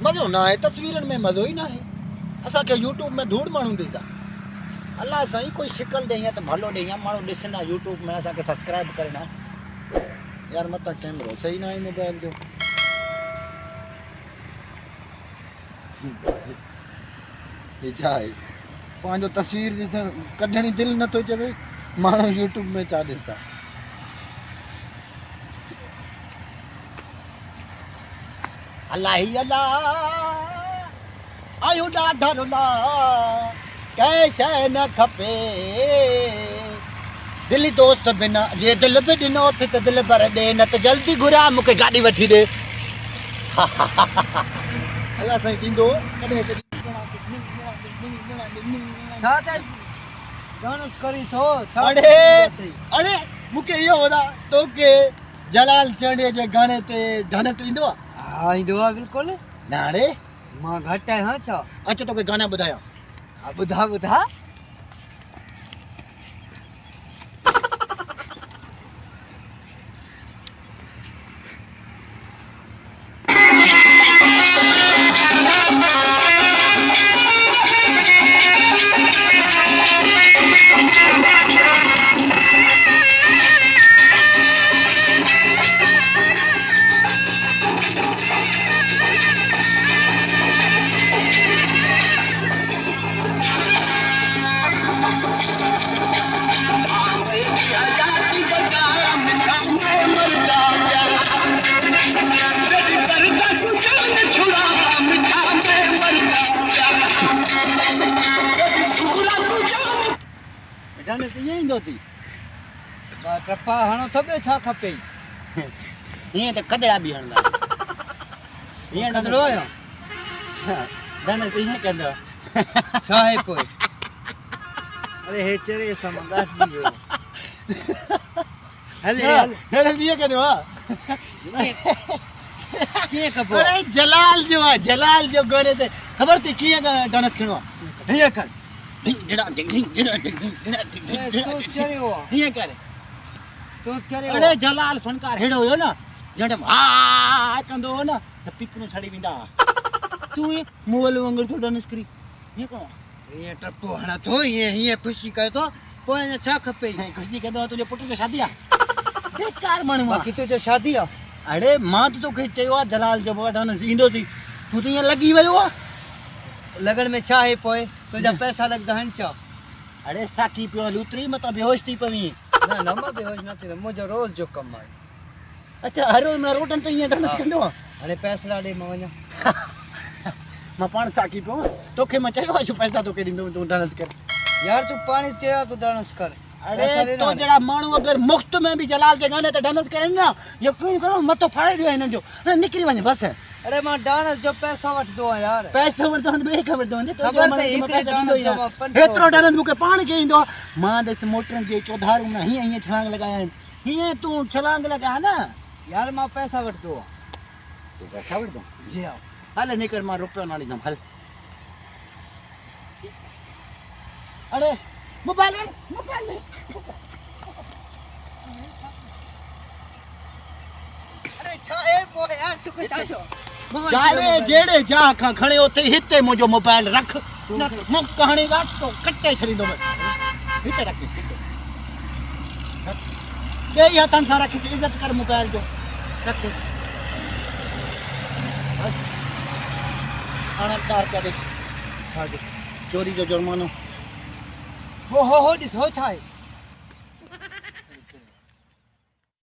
मज़ो ना आहे तस्वीरनि में मज़ो ई न आहे असांखे यूट्यूब में धूड़ माण्हू ॾिसंदा अल्लाह साईं कोई शिकल ॾे या त भलो ॾे या माण्हू ॾिसंदा यूट्यूब में असांखे सब्सक्राइब करना यार मतां कैमरो सही न आहे मोबाइल जो ये छा आहे पंहिंजो तस्वीर ॾिसण कढण ई दिलि नथो चवे माण्हू यूट्यूब में छा ॾिसंदा अल्लाह ही अल्लाह आयूं ॾाढा रुला कंहिं शइ न खपे दिली दोस्त बिना जे दिल बि ॾिनो थी त दिल भर ॾे न त जल्दी घुरा मूंखे गाॾी वठी ॾे अल्लाह साईं थींदो कॾहिं कॾहिं छा त डांस करी थो अड़े अड़े मूंखे इहो ॿुधा तोखे जलाल चंडे जे गाने ते डांस ईंदो आहे हा ईंदो आहे बिल्कुलु न अड़े मां घटि आहियां छा अचो तोखे गाना ॿुधायां हा ॿुधा ॿुधा डांस ईअं ईंदो थी टपा हणो थो ॿियो छा खपे हीअं त कदड़ा बि हणंदा हीअं कदड़ो आहियो डांस ईअं कंदो छा आहे पोइ अरे हे चरे सां मां गांठजी वियो हल हल डांस ईअं कंदो आहे कीअं कबो अरे जलाल जो आहे जलाल जो गाने ते ख़बर थी कीअं डांस खणो आहे हीअं कर हीअं कर तूं चरे अरे जलाल फनकार हेड़ो हुयो न जॾहिं हा कंदो हो न त पिकरूं छड़ी वेंदा हुआ तूं ईअं मोल वांगुरु थो डांस करी हीअं करो हीअं टपो हण थो हीअं ख़ुशी कयो थो पोइ अञा छा खपे ख़ुशी कंदो आहे तुंहिंजे पुट जो शादी आहे बेकार माण्हू आहे बाक़ी तुंहिंजो शादी आहे अड़े मां त तोखे चयो आहे जलाल जो डांस ईंदो थी तूं त ईअं लॻी वियो आहे लगन में छा आहे पोइ तुंहिंजा पैसा लॻंदा आहिनि छा अड़े साकी पियो हली उतरी मतां बेहोश थी पवी न न मां बेहोश न थींदो मुंहिंजो रोज़ जो कमु आहे अच्छा हर रोज़ मां रोटनि ते ईअं डांस कंदो आहे हाणे पैसा ॾे मां वञा मां पाण साकी पियो तोखे मां चयो आहे छो पैसा तोखे ॾींदो तूं डांस कर यार तूं पाण चयो तूं डांस कर अरे तो जड़ा माण्हू अगरि मुफ़्त में बि जलाल जे गाने ते डांस करनि न यकीन करो मथो फाड़े ॾियो हिननि जो न निकिरी वञे बसि अरे मां डांस जो पैसा वठंदो आहियां यार पैसे वठंदो हूंदो ॿिए ख़बर थो वञे ख़बर त हिकिड़े डांस जो मां 500 हेतिरो डांस मूंखे पाण खे ईंदो आहे मां ॾिस मोटरनि जे चौधारियूं में हीअं हीअं छलांग लॻाया आहिनि हीअं तूं छलांग लॻा न यार मां पैसा वठंदो आहियां तूं पैसा वठंदो जी हा हल निकर मां रुपयो न ॾींदुमि हल अरे मोबाइल अरे छा आहे पोइ यार तूं छा थो जाड़े जेड़े जा खां खणे उते हिते मुंहिंजो मोबाइल रख न मुख कहाणी रातो कटे छॾींदो हिते रख ॿिए हथनि सां रख इज़त कर मोबाइल जो रख हाणे 10 रुपया ॾे छा ॾे चोरी जो जुर्मानो हो ॾिस हो छा आहे